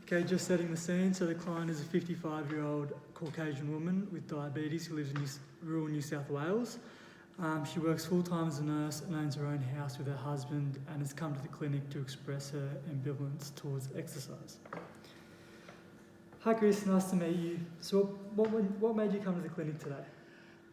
Okay, just setting the scene. So the client is a 55-year-old Caucasian woman with diabetes who lives in rural New South Wales. She works full-time as a nurse and owns her own house with her husband and has come to the clinic to express her ambivalence towards exercise. Hi Chris, nice to meet you. So what made you come to the clinic today?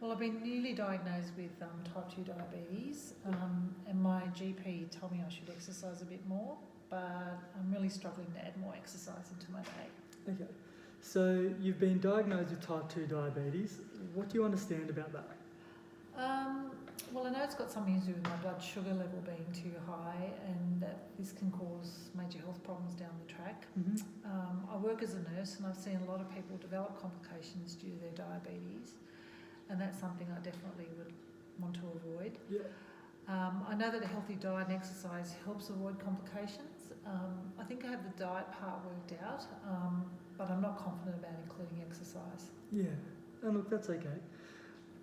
Well, I've been newly diagnosed with type 2 diabetes, and my GP told me I should exercise a bit more, but I'm really struggling to add more exercise into my day. Okay, so you've been diagnosed with type 2 diabetes. What do you understand about that? Well, I know it's got something to do with my blood sugar level being too high, and that this can cause major health problems down the track. I work as a nurse, and I've seen a lot of people develop complications due to their diabetes, and that's something I definitely would want to avoid. Yeah. I know that a healthy diet and exercise helps avoid complications. I think I have the diet part worked out, but I'm not confident about including exercise. Yeah, and look, that's okay.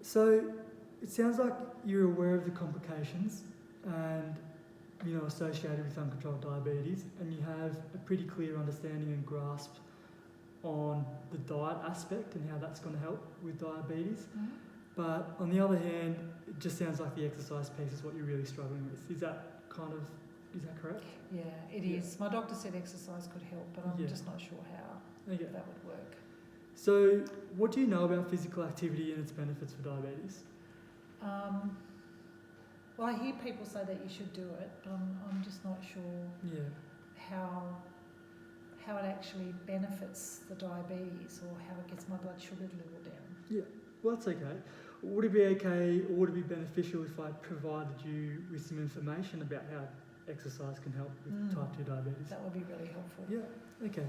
So it sounds like you're aware of the complications and, associated with uncontrolled diabetes, and you have a pretty clear understanding and grasp on the diet aspect and how that's going to help with diabetes. But on the other hand, it just sounds like the exercise piece is what you're really struggling with. Is that correct? Yeah, it is. My doctor said exercise could help, but I'm just not sure how that would work. So what do you know about physical activity and its benefits for diabetes? Well, I hear people say that you should do it, but I'm just not sure how it actually benefits the diabetes or how it gets my blood sugar level down. Yeah, well, that's okay. Would it be okay or would it be beneficial if I provided you with some information about how exercise can help with type 2 diabetes? That would be really helpful. Yeah, okay.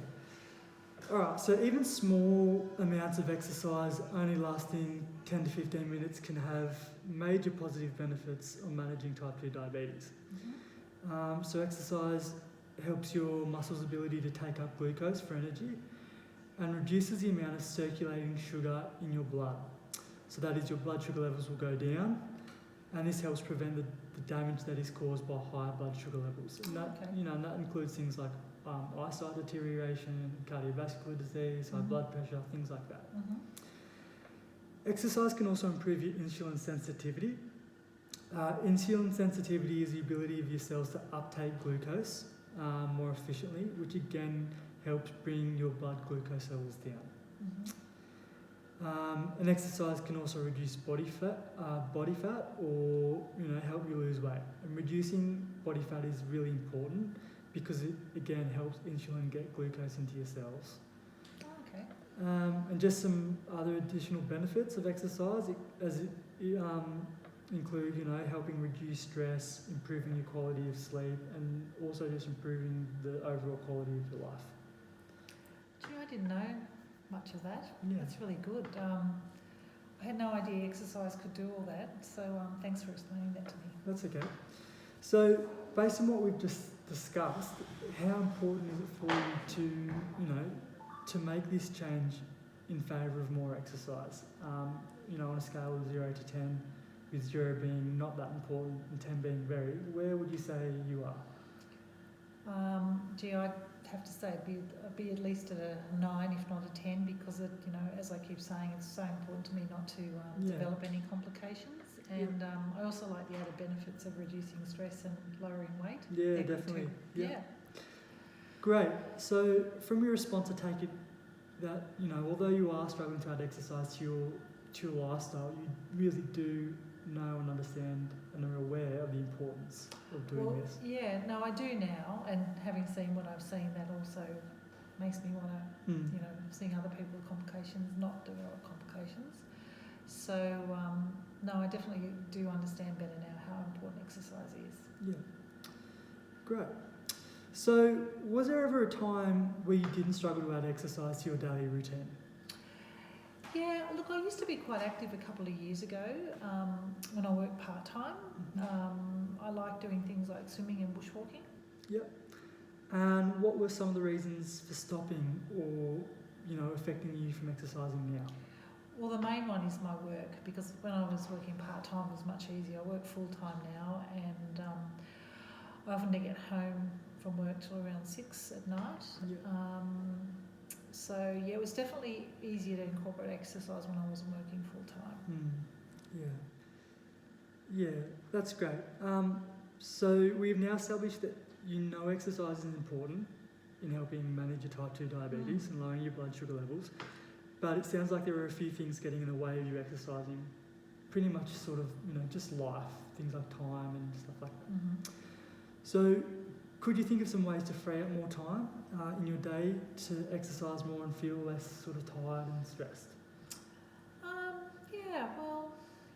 All right, so even small amounts of exercise, only lasting 10 to 15 minutes, can have major positive benefits on managing type 2 diabetes. So exercise helps your muscles' ability to take up glucose for energy and reduces the amount of circulating sugar in your blood. So that is, your blood sugar levels will go down, and this helps prevent the damage that is caused by higher blood sugar levels. And that, and that includes things like eyesight deterioration, cardiovascular disease, high blood pressure, things like that. Exercise can also improve your insulin sensitivity. Insulin sensitivity is the ability of your cells to uptake glucose more efficiently, which again helps bring your blood glucose levels down. And exercise can also reduce body fat, or help you lose weight. And reducing body fat is really important because it again helps insulin get glucose into your cells. Okay. And just some other additional benefits of exercise, it include helping reduce stress, improving your quality of sleep, and also just improving the overall quality of your life. I didn't know much of that. Yeah. That's really good. I had no idea exercise could do all that, so thanks for explaining that to me. That's okay. So based on what we've just discussed, how important is it for you to make this change in favour of more exercise? On a scale of 0 to 10, with 0 being not that important and 10 being very, where would you say you are? I'd have to say it'd be at least at a 9, if not a 10, because it, as I keep saying, it's so important to me not to develop any complications. And I also like the added benefits of reducing stress and lowering weight. Yeah, definitely. Yeah. Great. So from your response, I take it that, although you are struggling to add exercise to your lifestyle, you really do know and understand and are aware of the importance of doing this. Yeah, no, I do now, and having seen what I've seen, that also makes me want to, seeing other people with complications not develop complications. So, no, I definitely do understand better now how important exercise is. Yeah. Great. So, was there ever a time where you didn't struggle to add exercise to your daily routine? Yeah, look, I used to be quite active a couple of years ago when I worked part-time. I like doing things like swimming and bushwalking. Yep. And what were some of the reasons for stopping or, affecting you from exercising now? Well, the main one is my work, because when I was working part-time it was much easier. I work full-time now, and I often get home from work till around 6 at night. Yeah. So yeah, it was definitely easier to incorporate exercise when I wasn't working full time. Yeah, that's great. So we've now established that exercise is important in helping manage your type 2 diabetes and lowering your blood sugar levels, but it sounds like there are a few things getting in the way of you exercising, pretty much sort of, just life, things like time and stuff like that. Mm-hmm. So could you think of some ways to free up more time in your day to exercise more and feel less sort of tired and stressed? Yeah, well,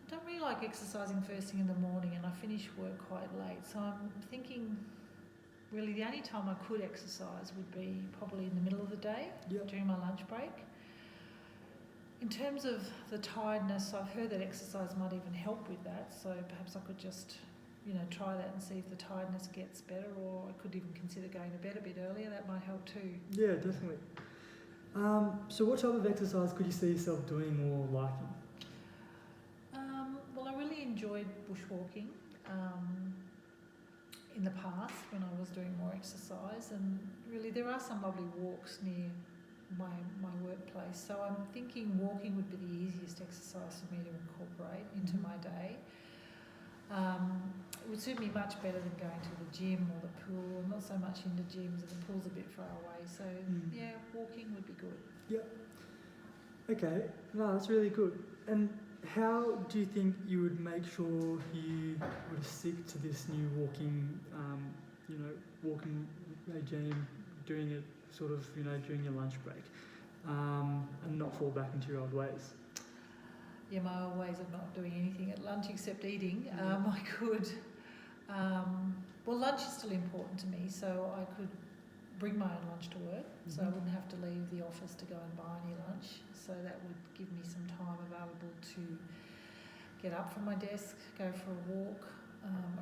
I don't really like exercising first thing in the morning, and I finish work quite late. So I'm thinking really the only time I could exercise would be probably in the middle of the day during my lunch break. In terms of the tiredness, I've heard that exercise might even help with that. So perhaps I could just, try that and see if the tiredness gets better, or I could even consider going to bed a bit earlier. That might help too. Yeah, definitely. So what type of exercise could you see yourself doing or liking? Well, I really enjoyed bushwalking in the past when I was doing more exercise, and really there are some lovely walks near my workplace. So I'm thinking walking would be the easiest exercise for me to incorporate into my day. It would suit me much better than going to the gym or the pool. I'm not so much into gyms, and the pool's a bit far away. So yeah, walking would be good. Yeah. Okay. No, that's really good. And how do you think you would make sure you would stick to this new walking regime, doing it sort of, during your lunch break, and not fall back into your old ways? Yeah, my old ways of not doing anything at lunch except eating. I could. Well, lunch is still important to me, so I could bring my own lunch to work, so I wouldn't have to leave the office to go and buy any lunch. So that would give me some time available to get up from my desk, go for a walk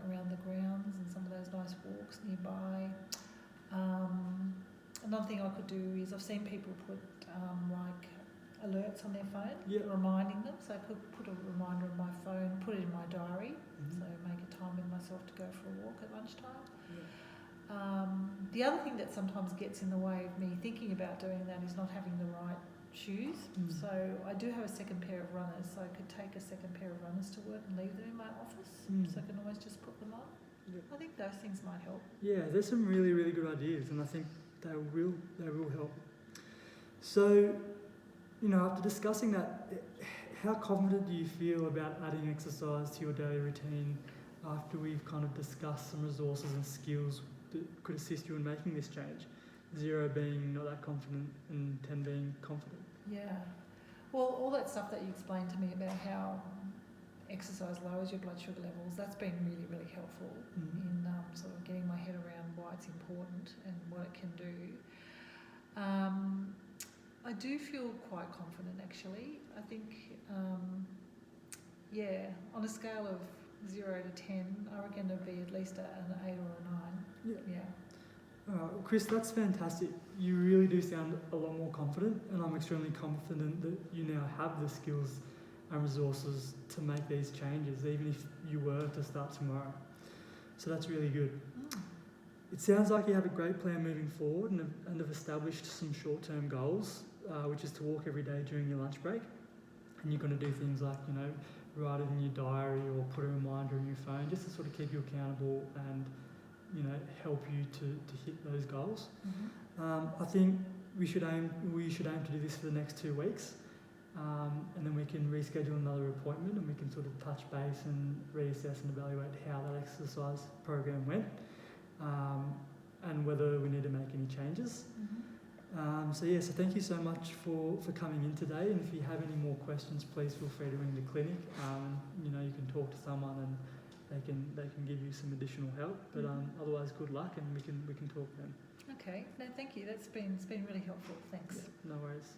around the grounds and some of those nice walks nearby. Another thing I could do is I've seen people put like alerts on their phone, reminding them. So I could put a reminder on my phone, put it in my diary, so make a time with myself to go for a walk at lunchtime. The other thing that sometimes gets in the way of me thinking about doing that is not having the right shoes. So I do have a second pair of runners, so I could take a second pair of runners to work and leave them in my office, so I can always just put them on. I think those things might help. Yeah, there's some really, really good ideas, and I think they will help. So, after discussing that, how confident do you feel about adding exercise to your daily routine after we've kind of discussed some resources and skills that could assist you in making this change? 0 being not that confident and 10 being confident. Yeah. Well, all that stuff that you explained to me about how exercise lowers your blood sugar levels, that's been really, really helpful in sort of getting my head around why it's important and what it can do. I do feel quite confident, actually. I think, on a scale of 0 to 10, I reckon it'd be at least an 8 or a 9. Yeah. Chris, that's fantastic. You really do sound a lot more confident, and I'm extremely confident that you now have the skills and resources to make these changes, even if you were to start tomorrow. So that's really good. It sounds like you have a great plan moving forward and have established some short-term goals, which is to walk every day during your lunch break. And you're going to do things like, write it in your diary or put a reminder in your phone just to sort of keep you accountable and, help you to hit those goals. I think we should aim to do this for the next 2 weeks. And then we can reschedule another appointment and we can sort of touch base and reassess and evaluate how that exercise program went, and whether we need to make any changes. So thank you so much for coming in today, and if you have any more questions, please feel free to ring the clinic. You can talk to someone and they can give you some additional help, but otherwise good luck, and we can talk then. Okay, no, thank you. It's been really helpful. Thanks. Yeah, no worries.